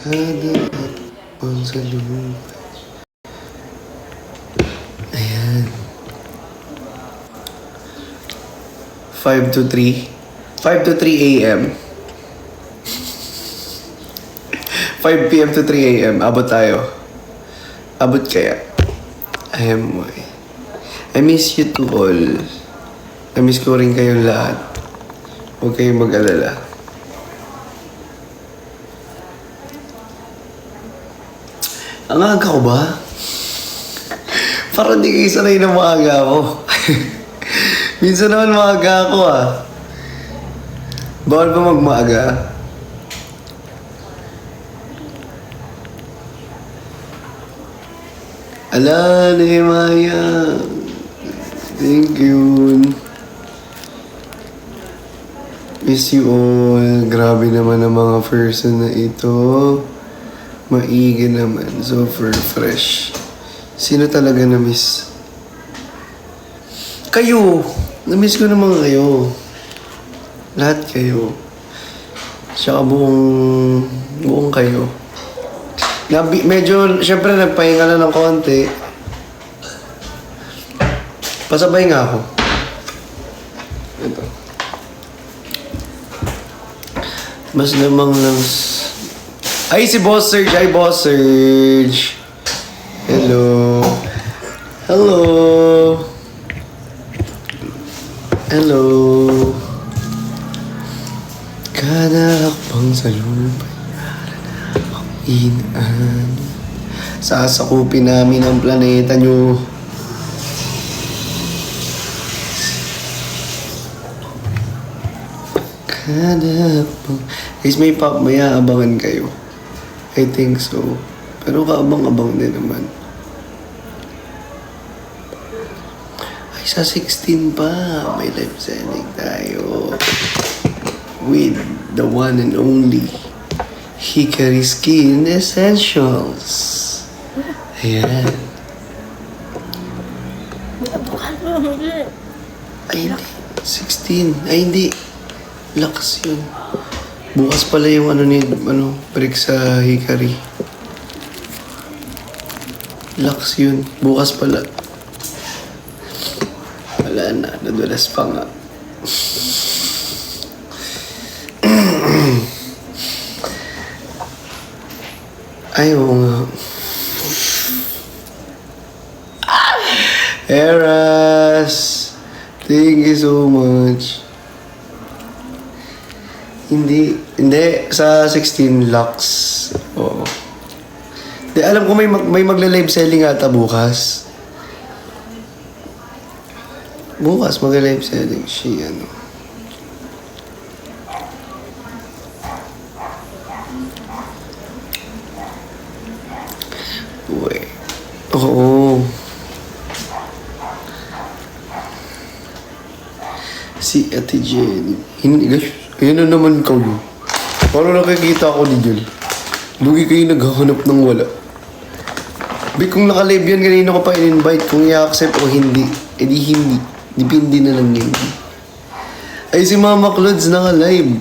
Kada ang sa loob. Ayan. 5 to 3. 5 to 3 a.m. 5 p.m. to 3 a.m. Abot tayo. Abot kaya. I miss you to all. I-miss ko rin kayong lahat. Huwag kayong mag-alala. Ang aga ko ba? Parang di kayo sanay na maaga ako. Minsan naman maaga ako Bawal ba magmaaga? Ala, Nehemiah. Thank you. Miss you all. Grabe naman ang mga person na ito. Maigi naman. Super fresh. Sino talaga na-miss? Kayo! Na-miss ko naman kayo. Lahat kayo. Tsaka buong kayo. Medyo, syempre nagpahinga na ng konti. Pasabay nga ako. Ito. Mas lamang lang... Ay, si Boss Serge! Ay, Boss Serge! Hello! Hello! Hello! Kada hakbang sa lupa inaan. Sasakupin namin ang planeta nyo. Kada pang... Guys, may aabangan kayo. I think so. Pero kaabang-abang din naman. Ay, sa 16 pa. May live selling tayo. With the one and only Hikari Skin Essentials. Ayan. Ay, hindi. 16. Ay, hindi. Lakas yun. Bukas pala yung break sa Hikari. Lakas yun. Bukas pala. Wala na. Nadulas pa nga. Ay, oo nga. Eras! Thank you so much. Hindi. Sa 16 lakhs. Oo. Di, alam ko may magla-live selling ata bukas. Bukas magla-live selling. Uy. Oo. Si Ate Jenny. Hindi, guys. Ayan na naman ikaw, no? Parang nakikita ako ni Jel. Lugi kayo naghahanap ng wala. Kung naka-live yan, kanina ko pa in-invite. Kung i-accept o hindi, edi hindi. Depende na lang yun. Ay, si Mama Clods naka-live.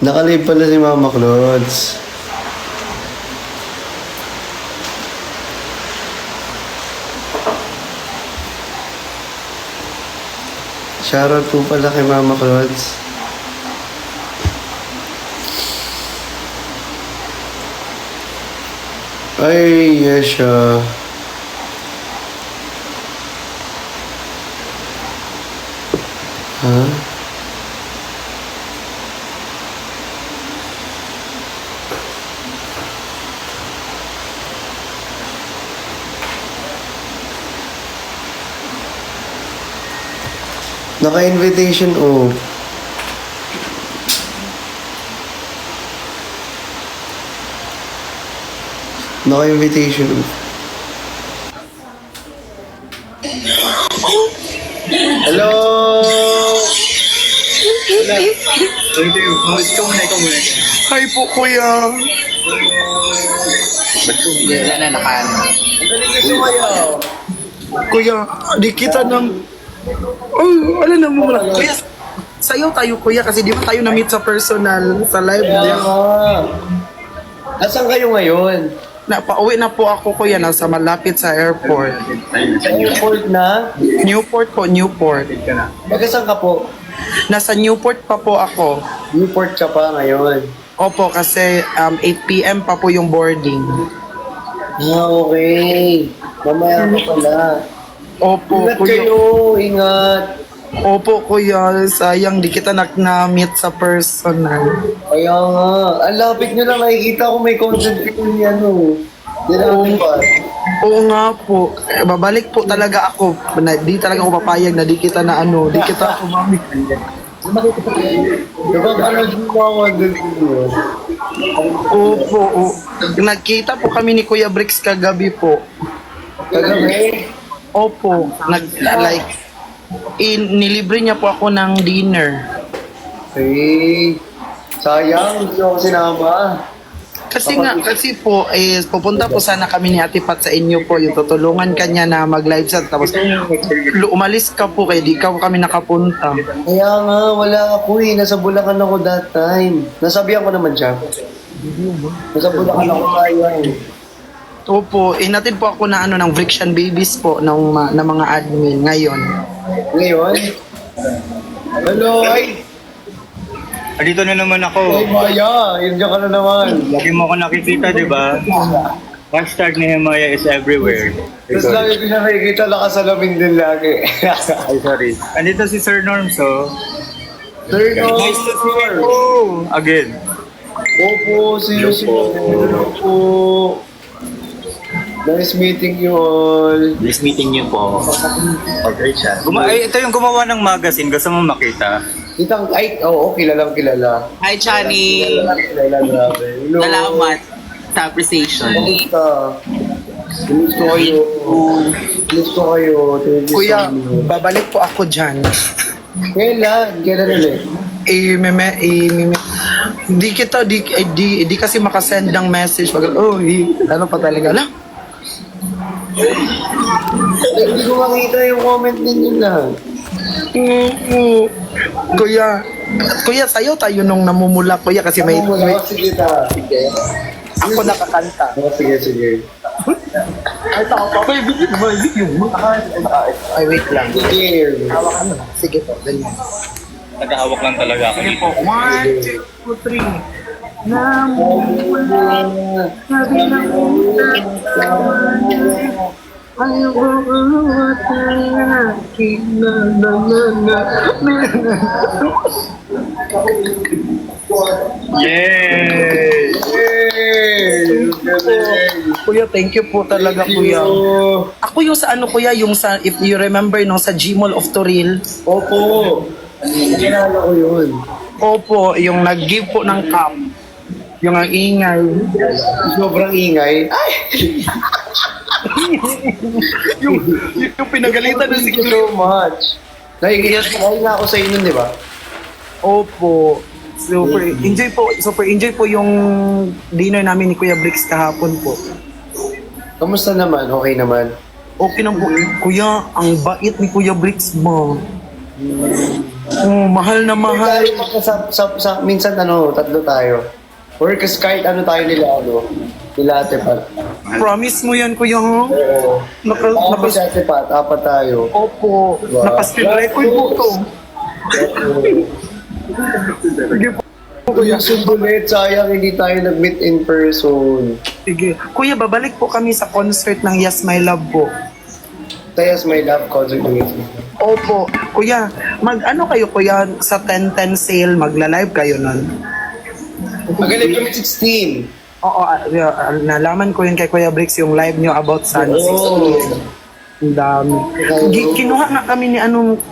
Naka-live pala si Mama Clods. Shoutout po pala kay Mama Clods. Ay, yes siya. Ha? Naka-invitation o. Naka-invitation o. Hello! Ikaw muna. Hi po, kuya. Yan na, nakaano. Ang galing na sumayaw. Kuya, di kita ng... Oh, ano na mo? Kuya, sayo tayo kuya kasi di ba tayo na-meet sa personal sa live Kaya niya. nga. Nasaan kayo ngayon? Pauwi na po ako kuya, nasa malapit sa airport. Sa airport na? Newport po, Newport. Taga saan ka po? Nasa Newport pa po ako. Newport ka pa ngayon. Opo, kasi 8 p.m. pa po yung boarding. Ah, okay. Mamaya ka pala. Opo, Ingat kuya. kayo, ingat. Opo, kuya. Sayang, di kita na-meet sa personal. Kaya nga, ang lapit nyo lang, nakikita ko may content ko ni ano. Di natin pa. Oo nga po. Babalik po talaga ako. Di talaga ako papayag na di kita na ano. Di kita kumamit. Diba parang di mo ako yun? Opo. Nagkita po kami ni Kuya Bricks kagabi po. Kagabi? Opo. Nilibre niya po ako ng dinner. Eh, sayang, hindi ako sinama. Kasi po, pupunta po sana kami ni Ate Pat sa inyo po, yung tutulungan kanya na mag-live chat. Tapos, umalis ka po kaya di ka kami nakapunta. Kaya nga, wala ako eh. Nasa Bulacan ako that time. Nasabihan ko naman siya. Nasa Bulacan ako sayang. Opo, inatid po ako na ng Vrixian Babies po ng mga admin ngayon. Ngayon? Hello, ay! Dito na naman Ay, ako. Maya! Yun ka na naman. Lagi mo ako nakikita, di ba? Hashtag ni Himaya is everywhere. Tapos lagi ko na nakikita, nakasalamin din lagi. Ay, sorry. Andito si Sir Norm, so... Sir, no! Nice to see you. Oh, again. Opo, see you soon. Hello po. Nice meeting you all. Nice meeting you po. Okay siya. Ito yung gumawa ng magazine. Gusto mo makita? Kitang, ay, oo, kilalang kilala. Hi, Chani. Kilala, grabe. Hello. Salamat sa appreciation. Kamusta? Gusto kayo. Gusto kayo. Thank you Kuya, so much. babalik po ako dyan. Kailan? Kailan ulit? Di kasi makasend ng message. Ano pa talaga? Ala? Hindi ko makita yung comment ninyo lang. Kuya, sayo tayo nung namumula, kuya, kasi may Sige ta. Sige. ako nakakanta. Sige, sige. Ay, wait lang. Sige. Hawakan mo na. Sige po, ganyan. Nagahawak lang talaga ako. Sige po, 1, 2, 3. Yay! Kuya, thank you po talaga, kuya. Ako yung sa ano, kuya, yung sa, if you remember, no, sa Gmall of Toril. Opo. Kilala ko yun. Opo, yung nag-give po ng cup. Yung ang ingay. Sobrang ingay. Ay! Yung pinagalitan na Thank you so much. Nakikita na ako sa inyo, di ba? Opo. Super enjoy po yung dinner namin ni Kuya Bricks kahapon po. Kamusta naman? Okay naman? Okay na po. Kuya, ang bait ni Kuya Bricks mo. Oh, mahal na mahal. Minsan tatlo tayo. Or kasi kahit ano tayo nila Ate Pat. Promise mo yan, Kuya, ha? Oo. Ako si Ate Pat, apat tayo. Opo. Wow. Naka-speed record po to. Sige po, Kuya. Yung sundulit, sayang hindi tayo nag-meet in person. Sige. Kuya, babalik po kami sa concert ng Yes My Love po. Tayas my love concert ng ito. Opo. Kuya, mag-ano kayo, Kuya, sa 10-10 sale, magla-live kayo nun? Magaling kami 16. Oo, nalaman ko yun kay Kuya Bricks yung live nyo about Sun 16. Ang dami. Kinuha nga kami ni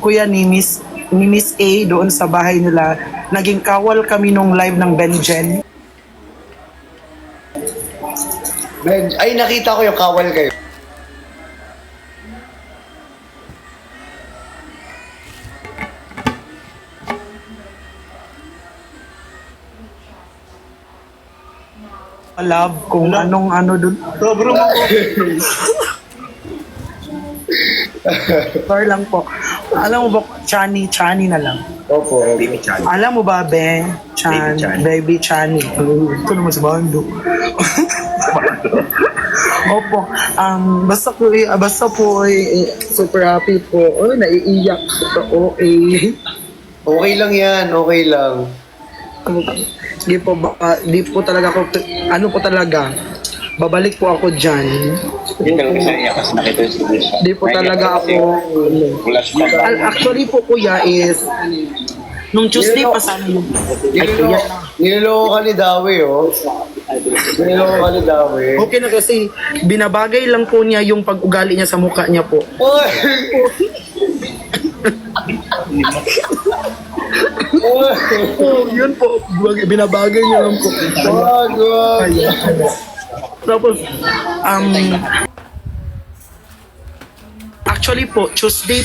Kuya ni Miss A doon sa bahay nila. Naging kawal kami nung live ng Benjen. Ay, nakita ko yung kawal kayo. Love kung anong ano doon. Sobrang Sorry lang po. Alam mo ba, Chani na lang. Opo, opo. Baby Chan. Alam mo ba, Be? Chan, Baby Chan. Baby Chani. Ito naman sa bando. Opo. Basta po, super happy po. Oh, naiiyak. Okay. Okay lang yan, okay lang. Di po talaga ako, ano po talaga, babalik po ako dyan. Hindi talaga siya iyak kasi nakita yung situation. Di po talaga ako, actually po kuya is, nung Tuesday pa sana yung, ay kuya, Niloloko ka ni Dawi, oh. Niloloko ka ni Dawi. okay na kasi, binabagay lang po niya yung pag-ugali niya sa mukha niya po. Oy! Oy! Oh, yun po, binabagay niya lang po. Wag, wag. Tapos, actually po, Tuesday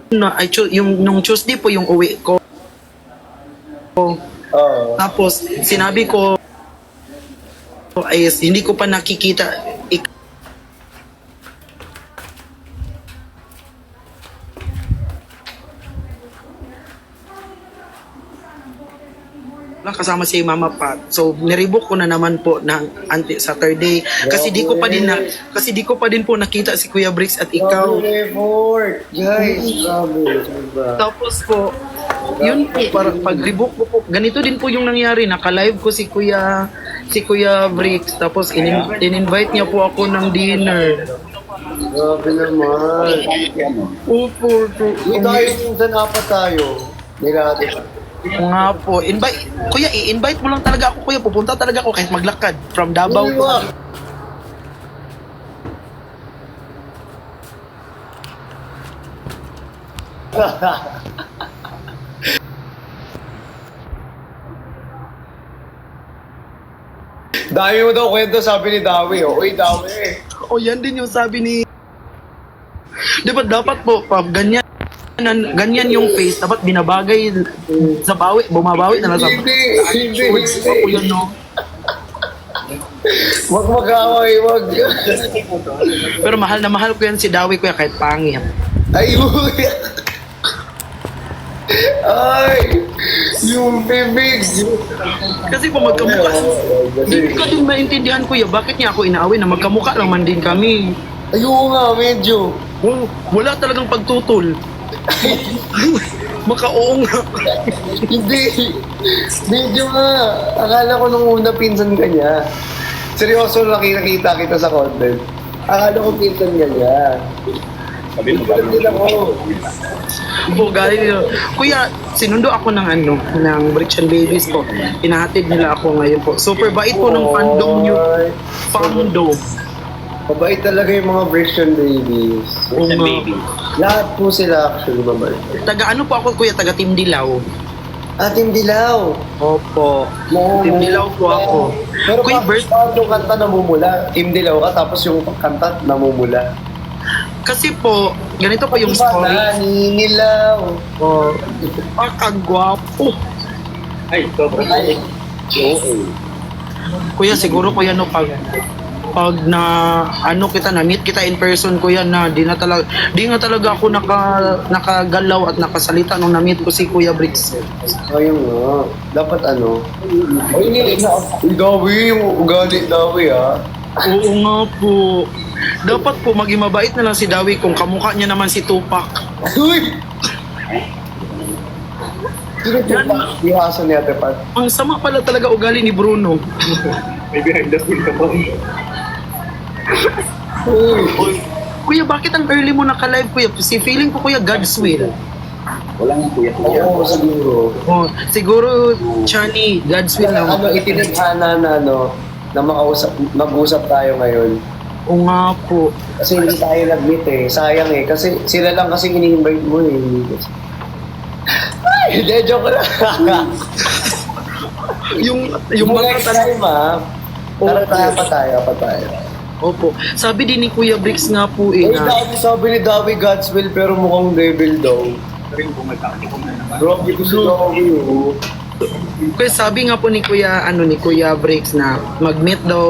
na yung nung Tuesday po yung uwi ko. Oo. Tapos sinabi ko is hindi ko pa nakikita kasama si Mama Pat. So nirebook ko na naman po ng Saturday kasi di ko pa din po nakita si Kuya Bricks at ikaw. Grabe effort. Guys, grabe. Sobra. Tapos po, yun po, para pag-rebook ko po, ganito din po yung nangyari. Naka-live ko si Kuya Bricks. Tapos in-invite niya po ako ng dinner. Grabe naman. Opo. Hindi tayo minsan apat tayo. Nilati. Nga po. Kuya, i-invite mo lang talaga ako, Kuya. Pupunta talaga ako kahit maglakad from Davao. Dami mo daw kwento, sabi ni Dawi. Oh. Uy, Dawi. O yan din yung sabi ni... Di ba dapat po, pag ganyan yung face, dapat binabagay sa bumabawi na lang sa... Hindi. O yun, no? Wag mag-away, wag. Pero mahal na mahal ko yan si Dawi, Kuya, kahit pangit. Ay, uy. Ay, yung bibig. Kasi po magkamukha. Hindi ko din maintindihan, Kuya, bakit niya ako inaaway na magkamukha lang man din kami. Ayoko nga, medyo. Wala talagang pagtutol. Makaoo nga. Hindi. Medyo nga. Akala ko nung una pinsan ka niya. Seryoso, nakita kita sa content. Akala ko pinsan ka niya. Sabi mo, Hindi ako. Po, galing nila. Kuya, sinundo ako ng Bricks and Babies po. Pinahatid nila ako ngayon po. Super bait po ng fandom nyo. Fandom. Mabait talaga yung mga Christian babies. Ang baby. Lahat po sila actually mabait. Taga ano po ako, Kuya? Taga Team Dilaw. Ating Dilaw. Opo. Team Dilaw po ako. Pero Kuya bakit Bert, yung kanta namumula? Team Dilaw ka, tapos yung kanta namumula. kasi po, ganito po yung Diba, story. naninilaw. Oh, kagwapo. Ay, sobrang ay. Kuya, siguro kuya no pag na kita na meet kita in person kuya na di nga talaga ako nakagalaw at nakasalita nung na-meet ko si Kuya Bricks. Ayun nga. Dapat ano? Ay, Dawi, yung ugali Dawi ha. Oo nga po. Dapat po maging mabait na lang si Dawi kung kamukha niya naman si Tupac. Uy! Sino Tupac? Ihaso ni Ate Pat. Ang sama pala talaga ugali ni Bruno. May behind the scene ka pa. Uy! Kuya, bakit ang early mo naka-live, Kuya? Si feeling ko, Kuya, God's will. Walang kuya. Oo, siguro. Oh, siguro, Chani, God's will na. Ano, itinadhana na na mag-usap tayo ngayon. Oo nga po. Kasi hindi tayo nag-meet eh. Sayang eh. Kasi sila lang kasi ini-invite mo eh. Ay, hindi, joke lang. yung Yung mga next time ha. Tara pa tayo. Opo. Sabi din ni Kuya Bricks nga po Eh, na sabi ni Dawi God's will pero mukhang devil daw. Rin bumagak. Grabe ko si Dawi oh. Kaya sabi nga po ni Kuya Briggs na mag-meet daw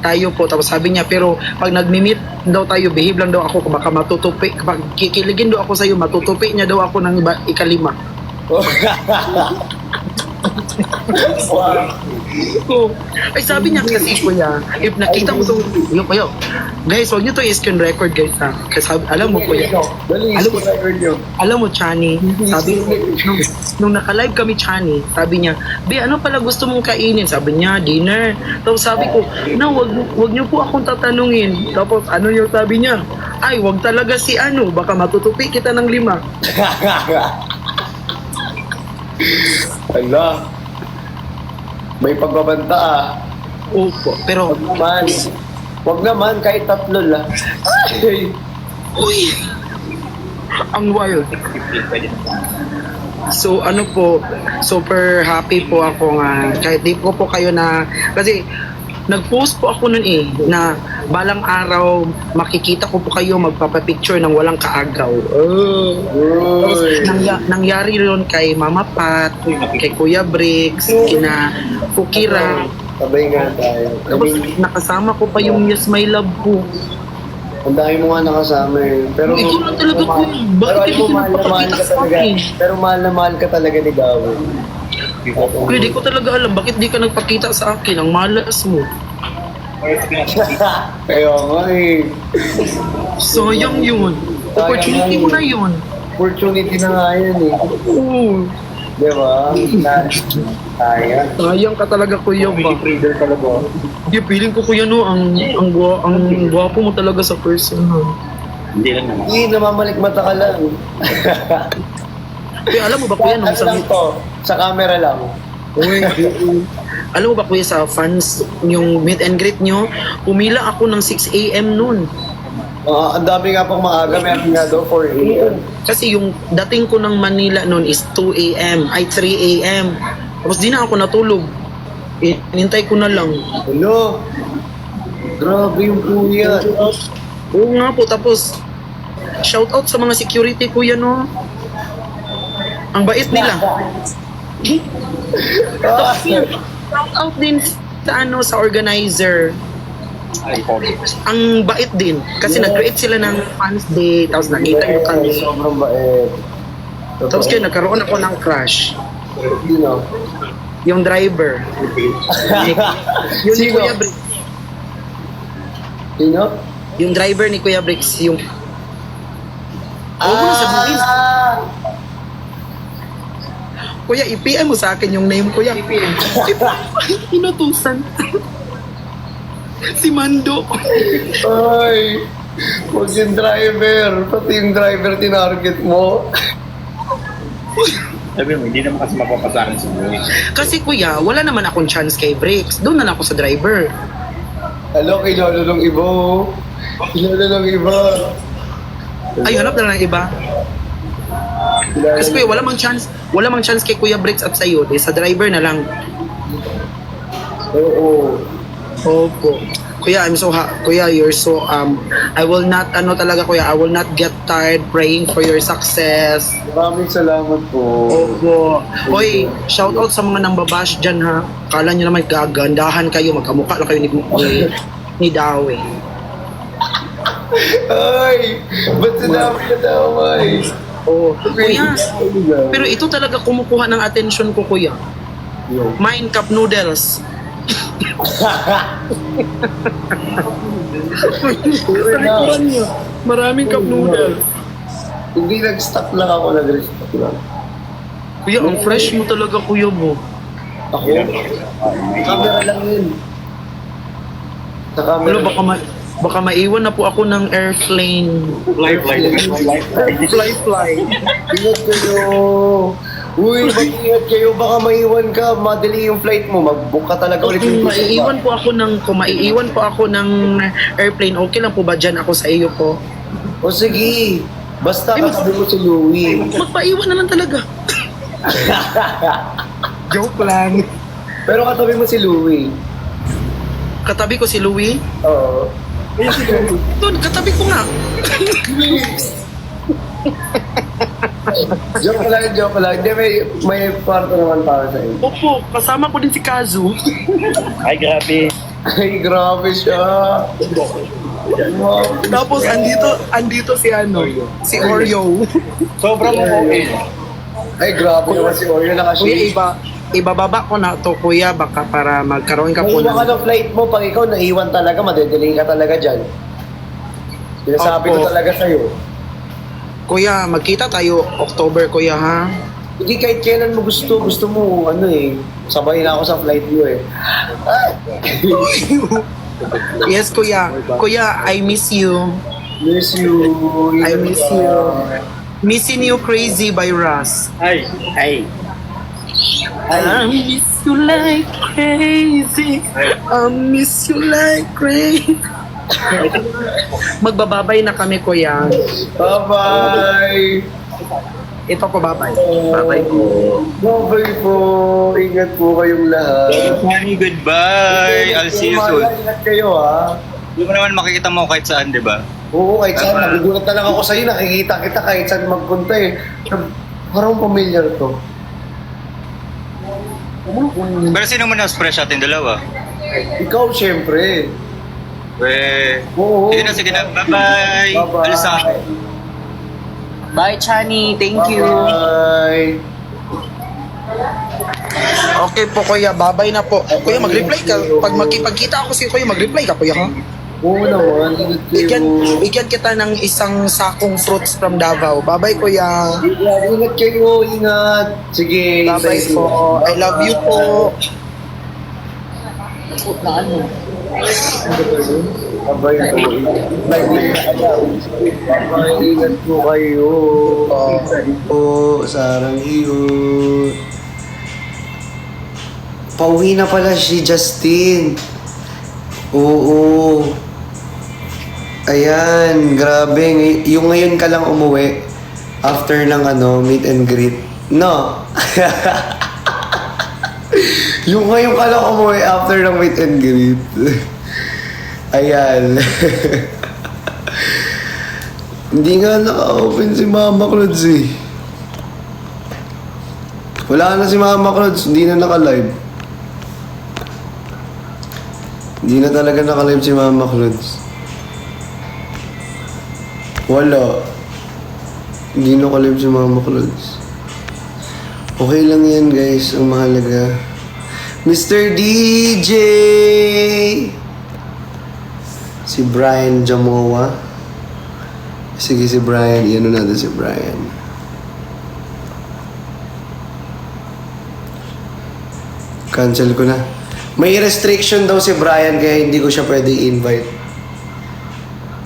tayo po. Tapos sabi niya, pero pag nag-meet daw tayo, behave lang daw ako, baka matutupi, kapag kikiligin daw ako sa'yo, matutupi niya daw ako ng ikalima. Oh. Ay sabi niya kasi kuya, if nakita mo itong, yo, guys, huwag niyo to i-screen record guys ha. Kasi alam mo kuya, alam mo Chani, sabi nung naka-live kami Chani, sabi niya, Be, ano pala gusto mong kainin? Sabi niya, dinner. Tapos sabi ko, no, wag niyo po akong tatanungin. Tapos ano yung sabi niya? Ay, wag talaga si ano, baka matutupi kita ng 5. Ala. May pagbabanta ah. Opo, pero Wag naman, kahit 3 lang. Ay. uy, ang wild. So ano po, super happy po ako nga kahit di po kayo na kasi nag-post po ako nun na balang araw makikita ko po kayo magpapapicture ng walang kaagaw. Tapos nangyari ron kay Mama Pat, kay Kuya Briggs, kina Kukira. Sabay nga tayo. Tapos nakasama ko pa yung Yes My Love ko. Ang dami mo nga nakasama eh. Pero, Ito na talaga ko. pero Bakit alam mo, hindi mahal na mahal nagpapakita ka sa talaga. akin? Pero mahal na mahal ka talaga ni Gawin. Kuya, di ko talaga alam bakit di ka nagpakita sa akin. Ang malas mo. Kaya nga eh. Sayang yun. Opportunity mo na yun. Opportunity na nga yan eh. Oo. Di ba? Sayang. Sayang ka talaga kuya ba? Trader talaga. Di, feeling ko kuya no, ang gwapo mo talaga sa personal. Hindi lang naman. Hindi, namamalikmata ka lang. Kaya alam mo ba kuya nung Ano lang to? Sa camera lang. alam mo ba kuya sa fans yung meet and greet nyo, pumila ako ng 6 AM noon. Ang dami nga pang maaga, meron nga daw 4 a.m. Kasi yung dating ko ng Manila noon is 2 AM, ay 3 AM. Tapos di na ako natulog. Inintay ko na lang. Hello? Grabe yung kuya. Oo nga po, tapos shout out sa mga security kuya no. Ang bait nila. Tapos yun, shout out din sa sa organizer. Ang bait din kasi nag-create sila ng fans day tapos nakita nyo kami. Sobrang bait. Tapos kayo nagkaroon ako ng crush. Sino? Yung driver. Yun ni Sino? Kuya Briggs. Sino? Yung driver ni Kuya Briggs. Yung Oo, sabihin. Kuya, i-PM mo sa akin yung name, Kuya. Inutusan. Si Mando. Ay! Huwag yung driver. Pati yung driver tinarget mo. Sabi mo, hindi naman kasi mapapasakin sa buhay. Kasi kuya, wala naman akong chance kay Briggs. Doon na lang ako sa driver. Hello, kilala ng iba. Oh. Kilala ng iba. Ay, hanap na lang iba. Kilala Kasi kuya, wala mang chance kay Kuya Briggs at sa'yo. Sa driver na lang. Oo. Opo. Kuya, Kuya, you're so I will not talaga kuya, I will not get tired praying for your success. Maraming salamat po. Opo. Hoy, shout out sa mga nambabash dyan ha. Kala nyo naman gagandahan kayo, magkamukha lang kayo ni Dawe. Ay! Ba't sinabi na damay? Oo. Kuya, pero ito talaga kumukuha ng attention ko kuya. Mind Cup Noodles. Maraming cup noodles. Hindi nag-stop lang ako, nag-restock lang. Kuya, ang fresh mo talaga kuya mo. Ako? Camera lang yun. Sa camera. Ano, baka maiwan na po ako ng airplane. Life. Fly. Ingat kayo. Uy, mag-ingat kayo. Baka maiwan ka. Madali yung flight mo. Mag-book ka talaga ulit Kung yung ticket maiiwan po ako ng airplane, okay lang po ba dyan ako sa iyo po? O sige. Basta katabi mo si Louie. Magpaiwan na lang talaga. Joke lang. Pero katabi mo si Louie. Katabi ko si Louie. Oo. Doon, katabi ko nga. Joke lang, joke lang. Hindi, may kwarto naman para sa inyo. Opo, kasama ko din si Kazu. Ay, grabe. Ay, grabe siya. Wow. Tapos andito si si Oreo. Sobrang okay. Ay, grabe naman si Oreo Kuya, nakashake. ibababa ko na to kuya, baka para magkaroon ka po Kung ka ng... ng flight mo, pag ikaw naiwan talaga, madedelay ka talaga dyan. Sinasabi ko Opo. talaga sa'yo. Kuya, magkita tayo October kuya ha. Hindi kahit kailan mo gusto mo, sabay na ako sa flight mo eh. Yes kuya. Kuya, I miss you. Miss you. I miss you. Missing You Crazy by Russ. Ay. I miss you like crazy. I miss you like crazy. Magbababay na kami kuya. Bye-bye. Ito ko babay. Babay ko. Bye-bye po. Ingat po kayong lahat. Honey, goodbye. I'll see you soon. Ingat kayo ha. Hindi mo naman makikita mo kahit saan, di ba? Oo, kahit saan. Nagugulat na lang ako sa'yo. Nakikita kita kahit saan magpunta eh. Parang familiar to. Pero sino mo na-fresh atin dalawa? Ikaw, syempre. Oh. Oo. Sige na. Bye-bye. Bye-bye. Alis na kami. Bye, Chani. Thank you. Bye. Okay po kuya, babay na po. Kuya, mag-reply ka. Pag makipagkita ako si kuya, mag-reply ka kuya ha. Oo naman. Ingat Bigyan, kayo. bigyan kita ng isang sakong fruits from Davao. Babay kuya. Ingat kayo. Ingat. Sige. Babay sige. po. I love you po. Babay po. Babay. Ingat po kayo. Po, sarang iyo. Pauwi na pala si Justin. Oo. Ayan, grabe. Yung ngayon ka lang umuwi after ng meet and greet. No. Yung ngayon ka lang umuwi after ng meet and greet. Ayan. Hindi nga naka-open si Mama Clods eh. Wala na si Mama Clods, hindi na naka-live. Hindi na talaga naka-live si Mama Clods. Wala. Hindi naka-live si Mama Clods. Okay lang yan guys, ang mahalaga. Mr. DJ! Si Brian Jamoa. Sige si Brian, iyan natin si Brian. Cancel ko na. May restriction daw si Brian kaya hindi ko siya pwede i-invite.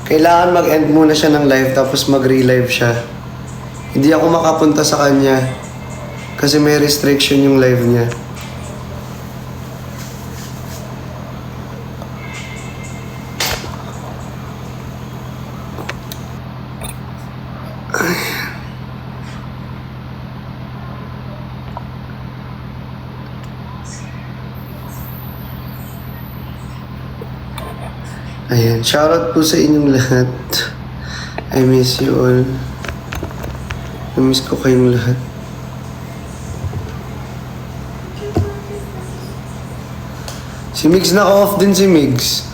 Kailangan mag-end muna siya ng live tapos mag-relive siya. Hindi ako makapunta sa kanya kasi may restriction yung live niya. Ayan, shoutout po sa inyong lahat. I miss you all. Na-miss ko kayong lahat. Si Migs, naka-off din si Migs.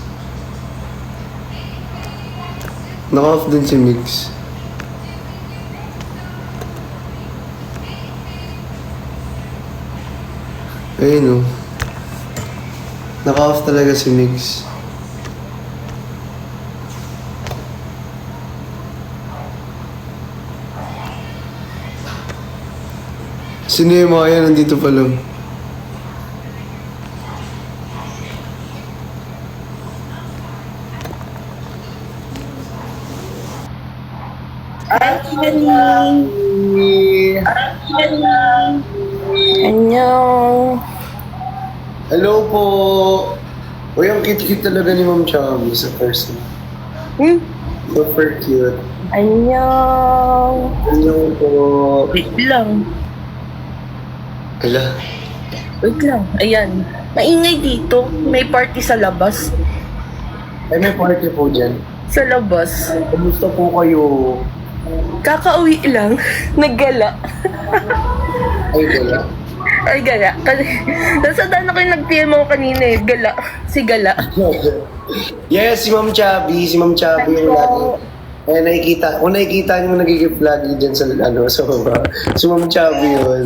Naka-off din si Migs. Ayun o. Naka-off talaga si Migs. Sino yung mga yan? Nandito pa lang. Annyeong. Hello po! Uy, ang cute-cute talaga ni Ma'am Chami sa person. Super cute. Annyeong. Hello po. Wait lang. Ala, Wait lang. Ayan. Maingay dito. May party sa labas. ay may party po dyan. Sa labas. Kumusta po kayo? Kakauwi lang. Naggala. Ay, gala. Ay, gala. Kasi, nasa daan ako yung nag-PM ako kanina eh. Gala. Si Gala. Yes, si Ma'am Chubby. Si Ma'am Chubby yung lagi. Eh, nakikita. Kung nakikita niyo nagigip lagi dyan sa, sa baba. Si Ma'am Chubby yun.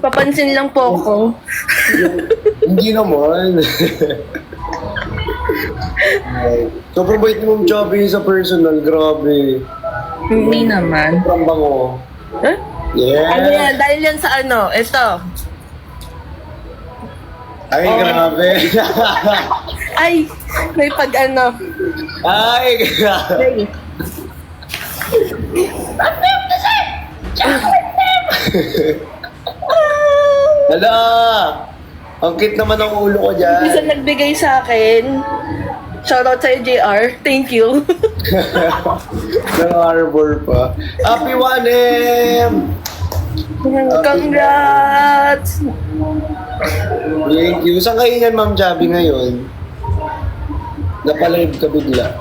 Papansin lang po ako. Hindi naman. Sobrang bait ni Ma'am Chubby sa personal. Grabe. Hindi naman. Sobrang bango. Huh? Yeah. Ano yan? Dahil yan sa ano? Ito. Ay, grabe. Ay, may pag ano. Ay, grabe. Ay. Hala! Ang cute naman ang ulo ko dyan. Isa nagbigay sa akin. Shoutout sa'yo, JR. Thank you. Ng arbor pa. Happy 1M! Congrats! Thank you. Saan kayo yan, Ma'am Chubby, ngayon? Napalive ka bigla.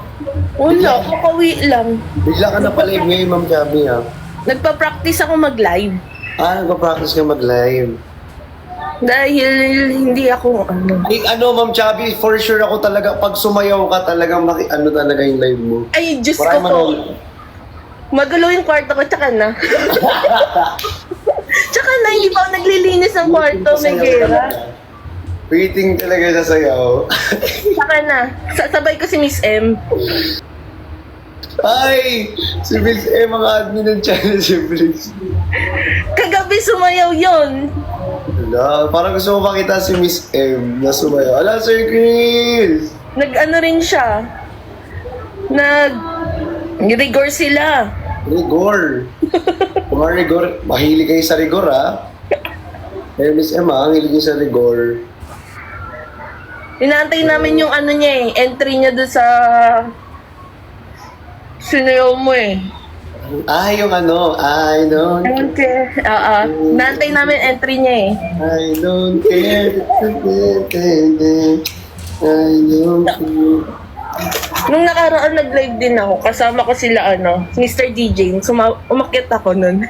Wala, kakauwi lang. Bigla ka napalive ngayon, Ma'am Chubby, ha? Nagpa-practice ako mag-live. Nagpa-practice ka mag-live. Dahil hindi ako, ano. Ma'am Chubby, for sure ako talaga, pag sumayaw ka talagang talaga yung live mo. Ay, Diyos ko Maraming po. Magulo yung kwarto ko, tsaka na. Tsaka na, hindi pa ako naglilinis ng kwarto, may gera. Waiting talaga sa sayaw. Tsaka na, sasabay ko si Miss M. Ay! Si Miss M, mga admin ng channel, si Miss. Kagabi sumayaw yon. Wala, parang gusto mo makita si Miss M na sumayaw. Ala, Sir Chris! Nag-ano rin siya. Nag-rigor sila. Rigor. Mga rigor, mahilig kayo sa rigor, ha? Eh, Miss M, mahilig kayo sa rigor. Inaantay namin yung ano niya eh, entry niya doon sa sinayaw mo eh. Yung ano, I don't Okay. Naantay namin entry niya eh. I don't care. I don't care. Nung nakaraan nag-live din ako, kasama ko sila Mr. DJ, umakyat ako nun.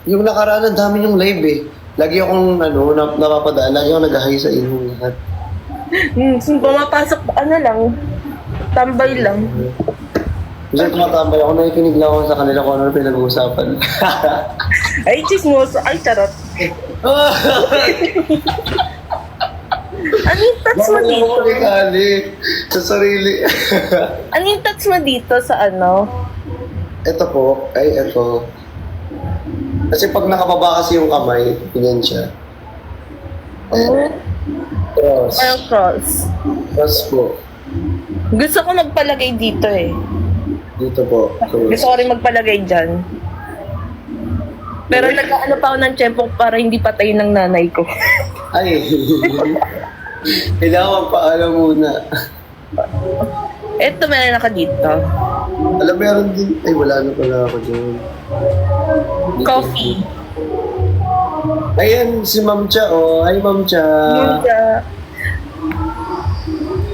Yung nakaraan, ang dami yung live eh. Lagi akong napapadaan, lagi akong nag-hi sa inyong lahat. Pumapasok, tambay lang. Kasi tumatambay ako, nakikinig lang ako sa kanila kung ano pinag-uusapan. Ay, chismoso. Ay, charot. Ano yung touch mo dito? Sa sarili. Ano yung touch mo dito sa Ito po, ito. Kasi pag nakababa kasi yung kamay, ganyan siya. Cross. Parang cross. Cross po. Gusto ko magpalagay dito eh. Dito po. Cross. Gusto ko rin magpalagay dyan. Pero nag-ano pa ako ng tiyempo para hindi patayin ng nanay ko. Ay. Kailangan paalam muna. Eto, meron ako dito. Alam, meron din. Ay, wala na pala ako dyan. Coffee. Ayan, si Ma'am Cha, oh. Hi, Ma'am Cha.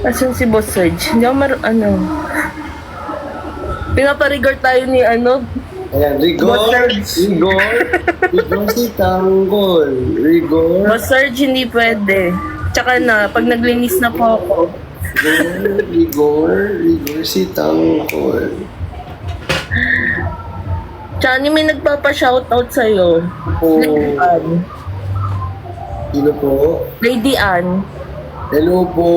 Asan si Boss Serge? Hindi ako Pinaparigor tayo ni Ayan, rigor. Boss Serge. Rigor. Rigor si Tanggol. Rigor. Boss Serge, hindi pwede. Tsaka na, pag naglinis na po ako. Rigor. Rigor si Tanggol. Chani, may nagpapa-shoutout sa'yo. Oh. Lady Ann. Sino po? Lady Ann. Hello po,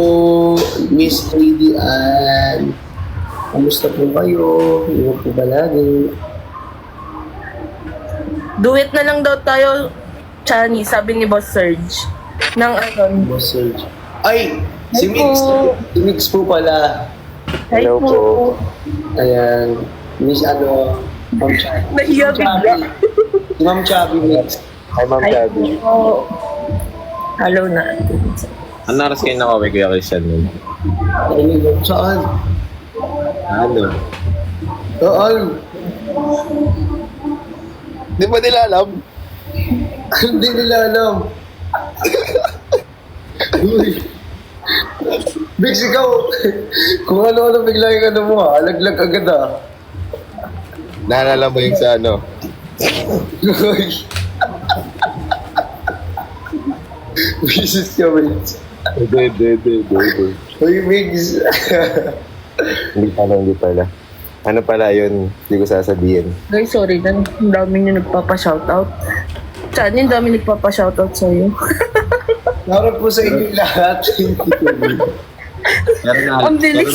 Miss Lady Ann. Kamusta po kayo? Ingat po ba lagi? Duet na lang daw tayo, Chani, sabi ni Boss Serge. Boss Serge. Ay! Si Hi Mix. po. Si Mix po pala. Hi Hello po. po. Ayan. Miss Ma'am Chubby. Nahiya bigla. Si Ma'am Chubby Mix. Hi, Ma'am Hi Chubby. po. Hello na. Ano oras kayo nakaway, Kuya Christian? Ay, saan? Ano? Saan? Di ba nila alam? Hindi nila alam. Uy. Bix, ikaw. Kung ano-ano bigla yung mo ha. Alaglag agad ha. Naalala mo yung sa ano? Bisis ka, Migs. Hindi. Uy, Migs. Hindi pala. Ano pala yun? Hindi ko sasabihin. Guys, sorry na. Ang dami niyo nagpapa-shoutout. Chani, ang dami nagpapa-shoutout sa'yo. Harap po sa inyo lahat. Ang bilis.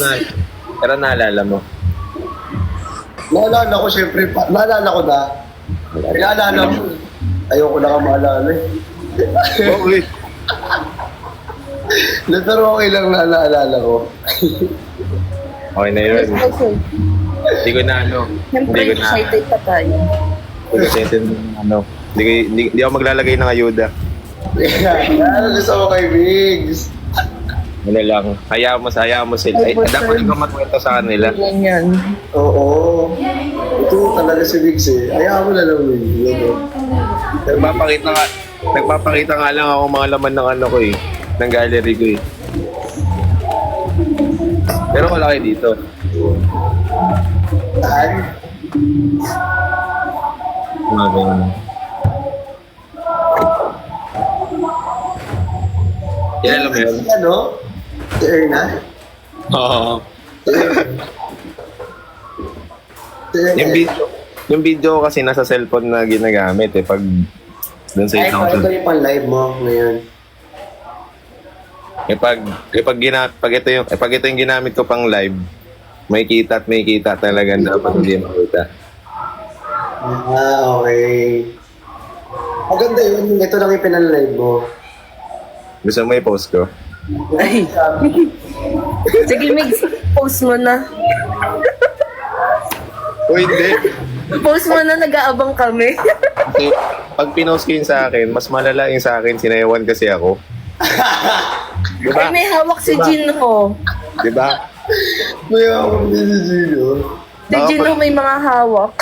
Pero naalala mo. Naalala ko, syempre. Naalala ko na. Naalala ko. Ayoko na ka maalala eh. Okay. Pero okay lang na naalala ko. Okay na yun. Hindi ko na ano. Siyempre, Hindi ko na. excited pa tayo. Hindi ako maglalagay ng ayuda. Ano gusto mo kay Migs? Ano lang. Hayaan mo sila. Ay, dapat ikaw magkwento sa kanila. Ganyan. Oo. Ito talaga si Migs eh. Ayaw mo na lang Migs. Nagpapakita nga lang ako mga laman ng ano ko eh. Ng gallery ko eh. Pero wala kayo dito. Saan? Mga ganyan. Kilala mo yun? Ano? Si Erna? Oo. Si Erna? Yung video kasi nasa cellphone na ginagamit eh. Pag dun sa Ay, isang ito yung pan-live mo ngayon. pag ito yung ginamit ko pang live, may kita talaga dapat hindi makita. Ah, okay. Maganda yun. Ito lang yung pinal-live mo. Gusto mo i-post ko? Ay. Sige, Migs. Post mo na. O hindi. Post mo na, nag-aabang kami. Kasi pag pinost ko yun sa akin, mas malala yung sa akin, sinayawan kasi ako. Ay, may hawak si Jinho. Diba? May ako din si Gino. Si Jinho may mga hawak.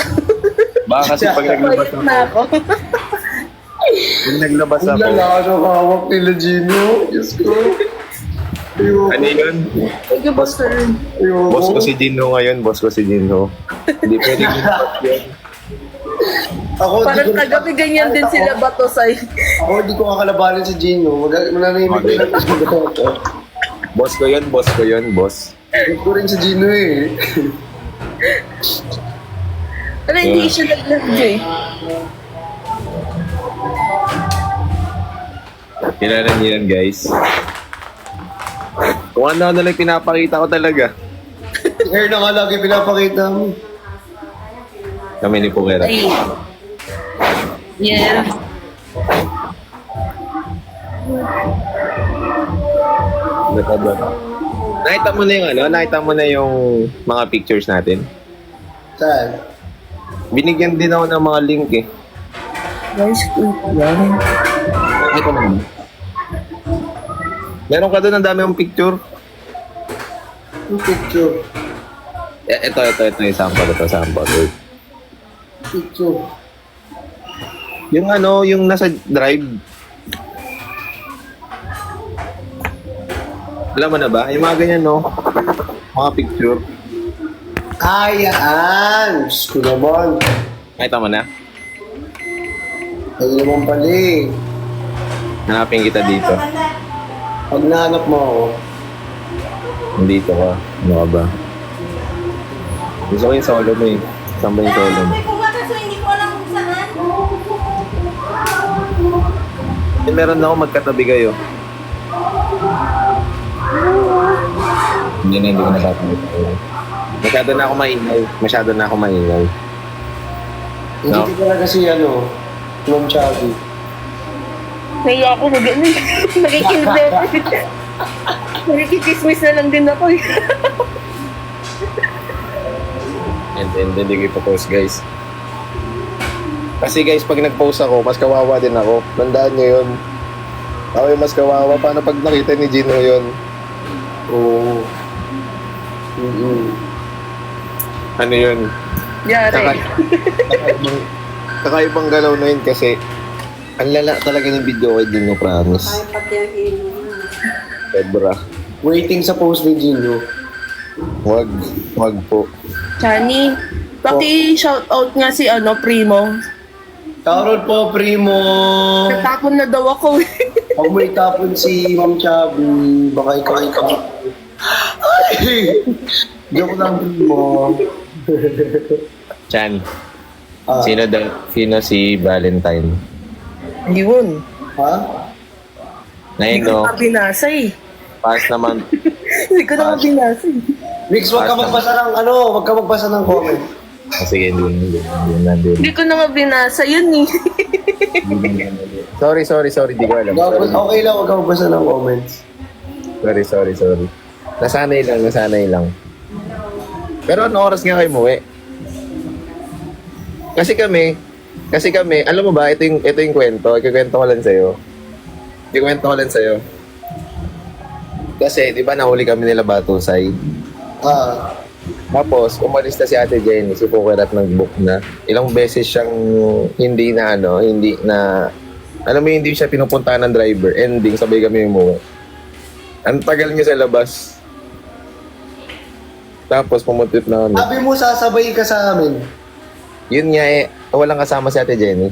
Baka kasi pag naglabas Quiet na ako. Pag naglabas Ang ako, lalaki ng hawak nila Gino. Diyos ko. Ayoko. ano yun? Thank you, boss. Ayoko. Boss ko si Jinho ngayon, boss ko si Jinho. Hindi pwede ginawa yun. Ako, Parang kagabi ganyan din sila Batosay. Ako, di ko kakalabanin si Gino. Mananimig Okay. na lang ako. Boss ko yun, boss. Huwag ko rin si Gino eh. Pero hindi siya nag-live eh. Kilala niyo yan, guys. Kung ano lang pinapakita ko talaga. Si Erna nga lagi pinapakita mo. Kami ni Pugera. Ay. Yeah. Nakita mo na yung ano? Nakita mo na yung mga pictures natin? Saan? Binigyan din ako ng mga link eh. Guys, yan. Nakita mo na. Meron ka doon ang dami yung picture. Yung picture. Ito yung sample. Wait. Picture. Yung ano, yung nasa drive. Alam mo na ba? Yung mga ganyan, no? Mga picture. Ay, yan! Diyos ko naman. Nakita mo na? Ay naman pala eh. Hanapin kita dito. Pag nahanap mo ako, Nandito ka. Ano ka ba? Gusto ko yung solo mo eh. Saan ba yung solo mo? May kuha kaso hindi ko alam kung saan. Eh, meron na ako magkatabi kayo. Hindi ko napapakita kayo. Masyado na ako maingay. hindi No? ko talaga si ano, Ma'am Chavi. Naiya ako na gano'n. Nakikikismis na lang din ako eh. And then, hindi ko ipopost, guys. Kasi guys, pag nag-post ako, mas kawawa din ako. Tandaan nyo yun. Ako yung mas kawawa. Paano pag nakita ni Gino yun? Oo. Mm-mm. Ano yun? Yari. Kakaibang galaw na yun kasi ang lala talaga ng video kay Gino, promise. Pedra. Waiting sa post ni Gino. Wag po. Chani, paki-shoutout nga si Primo. Shoutout po, Primo. Natapon na daw ako. Pag may tapon si Ma'am Chubby, baka ikaw. Ay! Joke lang, Primo. Chan, Ah, sino si Valentine? Yun. ha? Hindi Ngayon, ko no, na binasa eh. pass naman. Hindi ko na binasa eh. Mix, wag ka magbasa ng comment. Sige, hindi na. Hindi ko na nga binasa yun eh. Sorry, di ko alam. Okay lang, wag ka magbasa ng comments. Sorry. Nasanay lang. Pero ano oras nga kayo umuwi? Kasi kami, alam mo ba, ito yung kwento. Ikikwento ko lang sa'yo. Kasi, di ba, nahuli kami nila Batusay. Ah, Tapos, umalis na si Ate Jenny, si Pukirat nag-book na. Ilang beses siyang hindi siya pinupuntahan ng driver. Ending, sabay kami umuwi. Ang tagal niya sa labas. Tapos, pumuntit na kami. sabi mo sasabay ka sa amin. Yun nga walang kasama si Ate Jenny.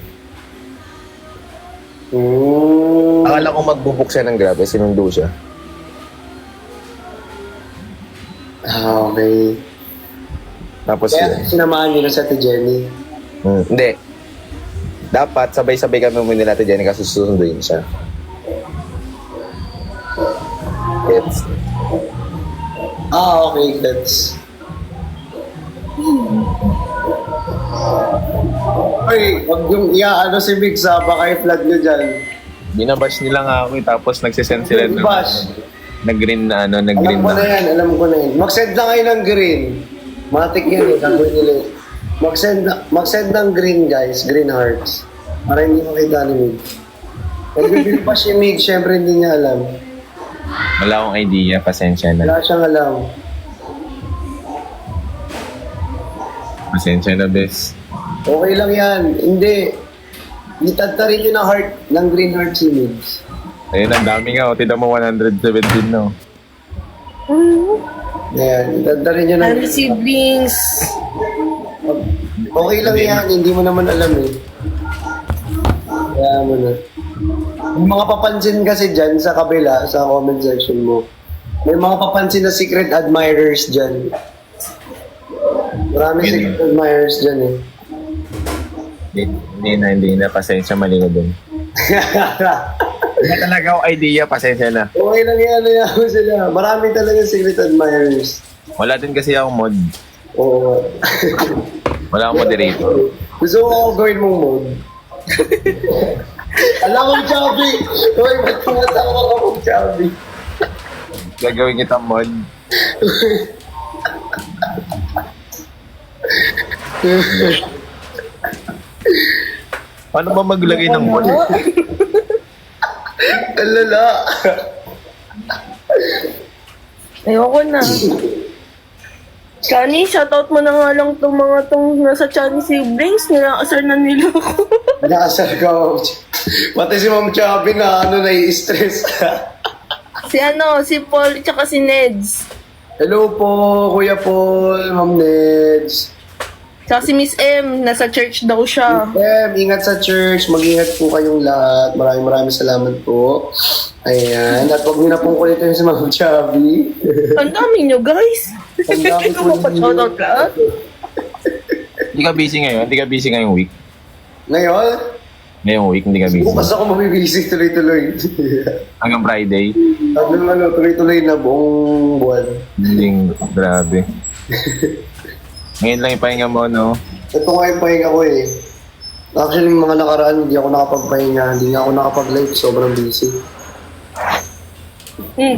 Akala ko magbubuk siya ng Grab, sinundo siya. Ah, okay. Tapos Kaya sinamahan niyo na sa Ate Jenny. hindi. Dapat sabay-sabay kami umuwi nila Ate Jenny kasi susunduin siya. Gets? Ah, okay, that's... Ay, wag yung si Mix baka i-flag nyo dyan. Binabash nila nga ako tapos nagsisend sila ng Bash. nag-green na. Alam ko na yan. Mag-send na kayo ng green. Matik yan eh, gagawin nila eh. Mag-send ng green guys, green hearts. Para hindi makita ni Mig. Nag-reveal pa si Mig, syempre hindi niya alam. Wala akong idea, pasensya na. Wala siyang alam. Pasensya na, bes. Okay lang yan. Hindi. Itagtarin nyo ng heart, ng green heart si Mig. Ayun, ang dami nga. Tida mo 117, no? Ayan, itagtarin nyo ng... Ano siblings? Okay lang yan, hindi mo naman alam eh. Kaya mo na. Yung mga papansin kasi dyan sa kabila, sa comment section mo, may mga papansin na secret admirers dyan. Marami secret admirers dyan eh. Hindi na. Pasensya, mali ko dun. Wala talaga akong idea, pasensya na. Okay lang yan, ayaw sila. Marami talaga secret admirers. Wala din kasi akong mod. Oo. Wala akong moderator. Gusto ko ako gawin mong mode. Alam ko, Chubby! Hoy, ba't tumatawa ka mo, Chubby? Gagawin kitang mod. Paano ba maglagay ng mod? Alala! Ayoko na. Chani, shoutout mo na nga lang itong mga nasa Chani siblings. Nilakasar na nila ako. Nakasal ka. Pati si Ma'am Chubby na nai-stress. Si Paul, tsaka si Neds. Hello po, Kuya Paul, Ma'am Neds. Tsaka si Miss M, nasa church daw siya. Ingat sa church. Mag-ingat po kayong lahat. Maraming salamat po. Ayan. At huwag niyo na pong kulitin si Ma'am Chubby. Ang dami nyo, guys. Ang dami Ikaw po mo pa shoutout lahat. Hindi ka busy ngayon? Hindi ka busy ngayong week? Ngayon, Ngayong week, hindi ka busy. bukas ako mabibisi tuloy-tuloy. Hanggang Friday. Tuloy-tuloy na buong buwan. Hindi, grabe. Ngayon lang ipahinga mo, no? Ito nga yung pahinga ko eh. Actually, mga nakaraan, hindi ako nakapagpahinga. Hindi nga ako nakapag-live. Sobrang busy.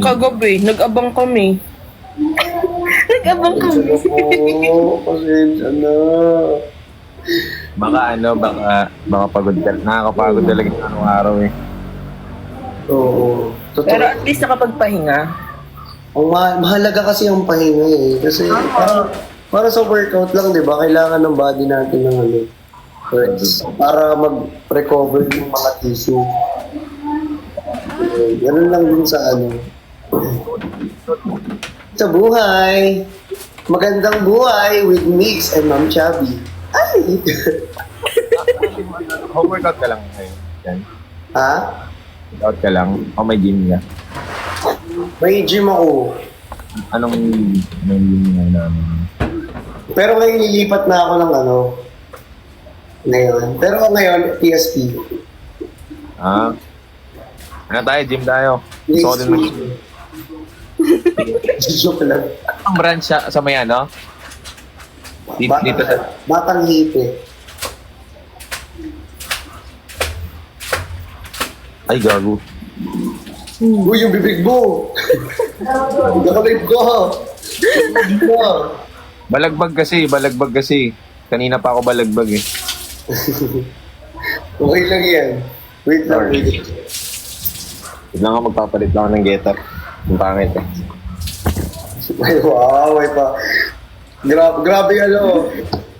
Kagabi, nag-abang kami. Nag-abang kami. Pasensya na. Baka pagod ka. Nakakapagod talaga yung araw-araw eh. Oo. Totoo. Pero at least nakapagpahinga. Ang mahalaga kasi ang pahinga eh. Kasi para sa workout lang, di ba? Kailangan ng body natin ng rest. Para mag-recover yung mga tissue. Ganun lang din sa sa buhay. Magandang buhay with Mix and Ma'am Chubby. Ay! Home workout ka lang ngayon. Yan. Ha? Workout ka lang. O may gym na. May gym ako. Anong gym nga namin? Pero ngayon lilipat na ako ng ano. Ngayon. Pero ngayon, PSP. Ah. Ano tayo? Gym tayo. Gusto ko din mag-gym. Joke lang. Ang branch sa may ano? Dito sa... Batang hipe. Ay, gago. Uy, yung bibig mo! Nakalive ko! Balagbag kasi. Kanina pa ako balagbag eh. Okay lang yan. Wait lang, wait. Wait lang ako magpapalit lang ako ng getup. Ang pangit eh. Ay, wow, ay pa. Grabe ano.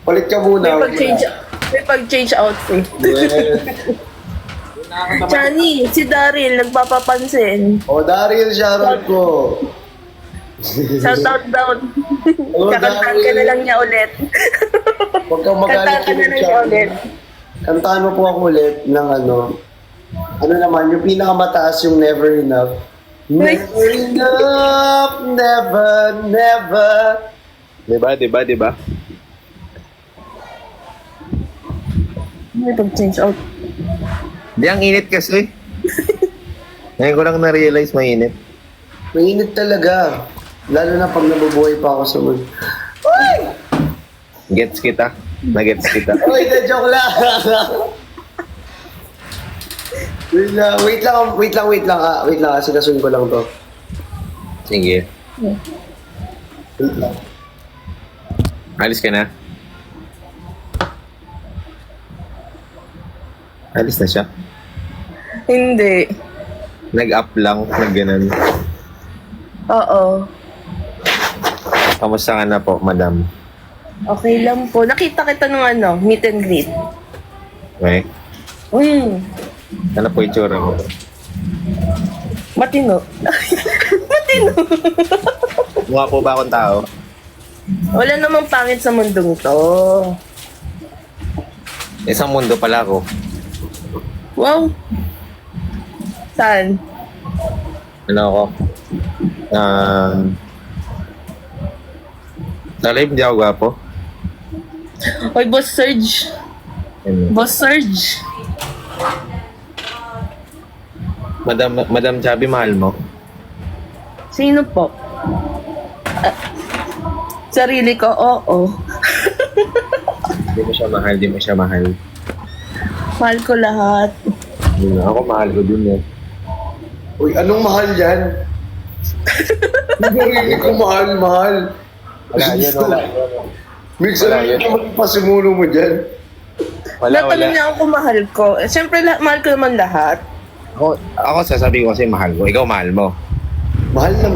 Palit ka muna. May pag-change outfit. Yes. Chani, si Daryl, nagpapapansin. O, Daryl, shoutout ko. Shout out down. Oh, Kakantahan ka na lang niya ulit. Huwag kang magalit Kantahan ka na lang niya ulit. Kantahan mo po ako ulit ng ano. Ano naman, yung pinakamataas yung Never Enough. Never enough, never. Diba? May pag-change out. Di, ang init kasi. Ngayon ko lang na-realize mainit. Mainit talaga. Lalo na pag nabubuhay pa ako sa mundo. Gets kita. Nagets kita. Uy, na-joke lang. Wait lang. Sinasuin ko lang to. Sige. Wait lang. Alis ka na. Alis na siya. Hindi. Nag-up lang. Nag-ganon. Oo. Kamusta ka na po, madam? Okay lang po. Nakita kita nung ano, meet and greet. Okay. Ano po itsura mo? Matino. Matino. Mukha po ba akong tao? Wala namang pangit sa mundong to. Isang mundo pala ako. Wow. Saan? Ano ako? Sa live hindi ako gwapo. Oy, Boss Serge. Boss Serge. Madam Chubby, mahal mo? Sino po? Sarili ko, oo. Di mo siya mahal. Mahal ko lahat. Ako mahal ko din eh. Uy, anong mahal yan? Hindi ko mahal. Wala yan. Mix, Wala ano yun. naman pasimulo mo dyan? Natanong niya ako kung mahal ko. Eh, siyempre, mahal ko naman lahat. Ako sasabihin ko kasi mahal ko. Ikaw mahal mo. Mahal ka.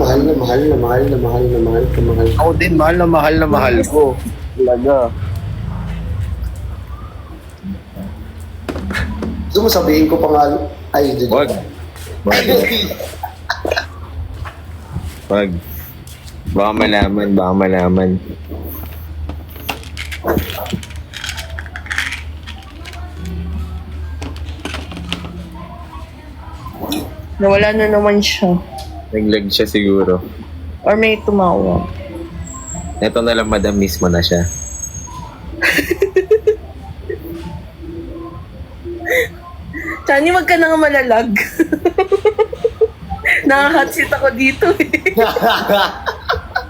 Ako din, mahal na mahal ko. Talaga. Gusto mo sabihin ko pa nga, ay, dito. Wag. Baka malaman. Nawala na naman siya. Naglag siya siguro. Or may tumawa. Ito na lang, madam, mismo na siya. Chani, wag ka na nga malalag. Naka-hot seat ako dito eh.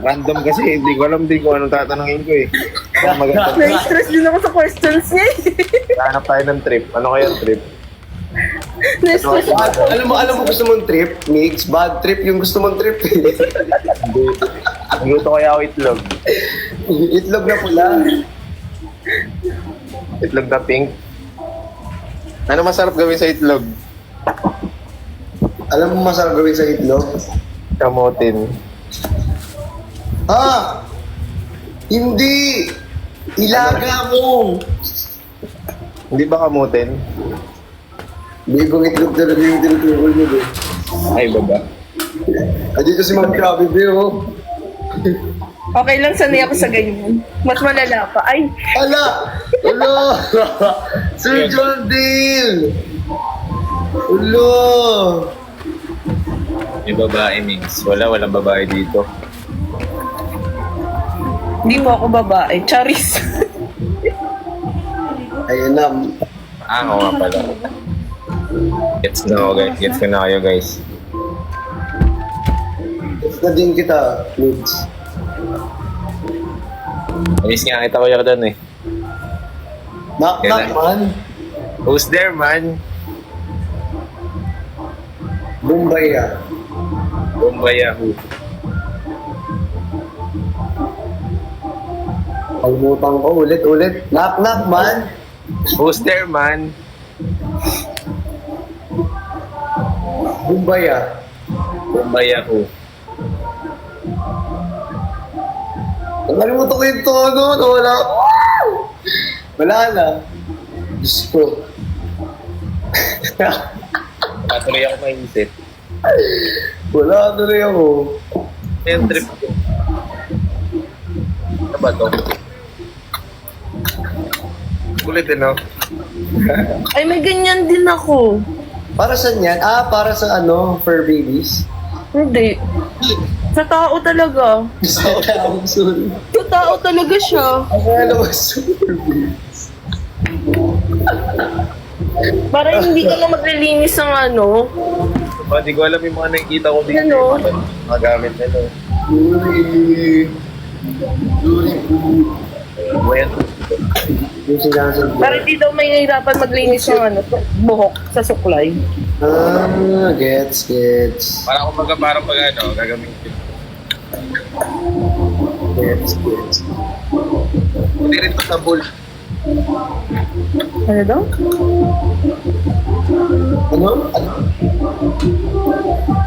Random kasi, hindi ko alam din kung anong tatanungin ko eh. Maganda. Na-stress din ako sa questions niya eh. Hanap tayo ng trip. Ano kaya trip? Na-stress ako. Alam mo gusto mong trip, Mix? Bad trip yung gusto mong trip. Luto kaya ako itlog. Itlog na pula. Itlog na pink. Ano masarap gawin sa itlog? Alam mo masarap gawin sa itlog? Kamutin. Ha? Hindi! Ilaga mo! Hindi ba kamutin? Bibang itlog talaga yung tinuturo niyo, bro. Ay, baba. Dito si Ma'am Krabi, bro. Okay lang, sanay ako sa ganyan. Mas malala pa. Ay, Ala! Ala! Sir John Dale! Ala! Yung babae, Mings. Walang babae dito. hindi po ako babae. Charis. Ayun na. Oo nga pala. Gets na ako, guys. Gets ko na kayo, guys. Gusto na din kita, Mids. Miss nga kita ko yung doon eh. Knock, knock, man. Who's there, man? Bombay ah. Bombay Yahoo. Kalimutan ko, ulit. Knock, knock, man. Who's there, man? Bombay ah. Bombay Yahoo. Nakalimutan ko yung tono, nawala. Wala na. Diyos ko. Wala tuloy ako maisip. Wala na rin ako. Yung trip ko. Ano ba to? Kulit eh, no? Ay, may ganyan din ako. Para saan yan? Ah, para sa ano, fur babies? Hindi. Sa tao talaga. Sorry. Sa tao talaga siya. Akala ko sa fur babies. Para hindi ka na maglilinis ng ano. Hindi ko alam yung mga nakikita ko dito. Ano? Mga gamit nila. Yuri. Yuri. Ano yan? Yung sinasabi. Para hindi daw may nahirapan maglinis ng ano, buhok sa suklay. Ah, gets. Para parang pag ano, gagamitin. Gets. Hindi rin ito sa bull. Ano daw? Ano?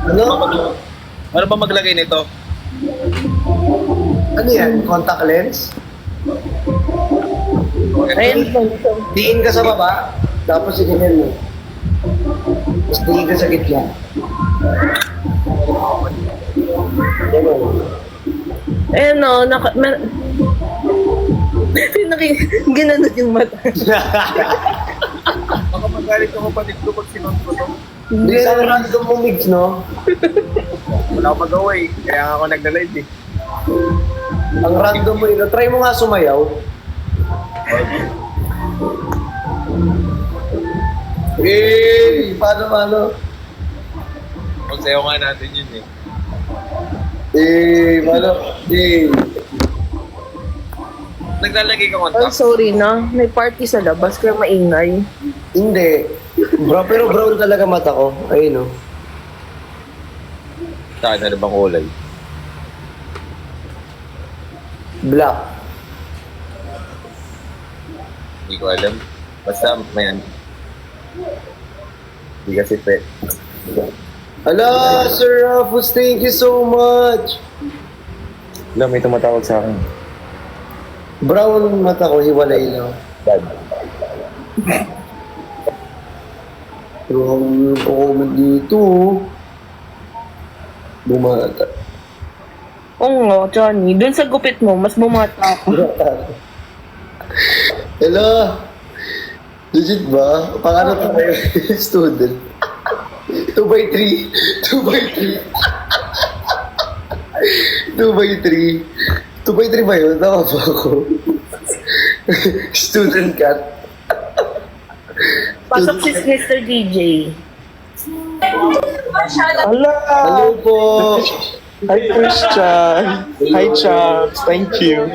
Ano? Ano ba maglagay nito? Ano yan? Contact lens? Ayun po. Diin ka sa baba, tapos iganyan mo. Tapos diin ka sa gitna. Ganun. Ayun o, ginanod yung mata. Baka magalit ako pa dito pag sinon ko to. Hindi ang random mo mix, no? Wala akong magawa eh. Kaya nga ako nagda-live eh. Ang random mo yun. Try mo nga sumayaw. Eh, paano? Magsayaw nga natin yun eh. Paano? Naglalagay ka Oh, kontak. sorry na. May party sa labas kaya maingay. Hindi. Bro, pero brown talaga mata ko. Ayun, no? Saan? Ano bang kulay? Black. Hindi ko alam. Basta may ano. Hindi kasi pet. Ala, Sir Rafus, thank you so much. Alam, may tumatawag sa akin. Brown mata ko, hiwalay lang. Dad. Pero ang comment dito, bumata. Oo nga, Johnny. Doon sa gupit mo, mas bumata ako. Hello? Legit ba? Pakano pa kayo student? 2x3. 2x3 ba yun? Tama ba ako? Student cat. Pasok si Mr. DJ. Hello po. Hi, Christian. Hi, Chubbs. Thank you.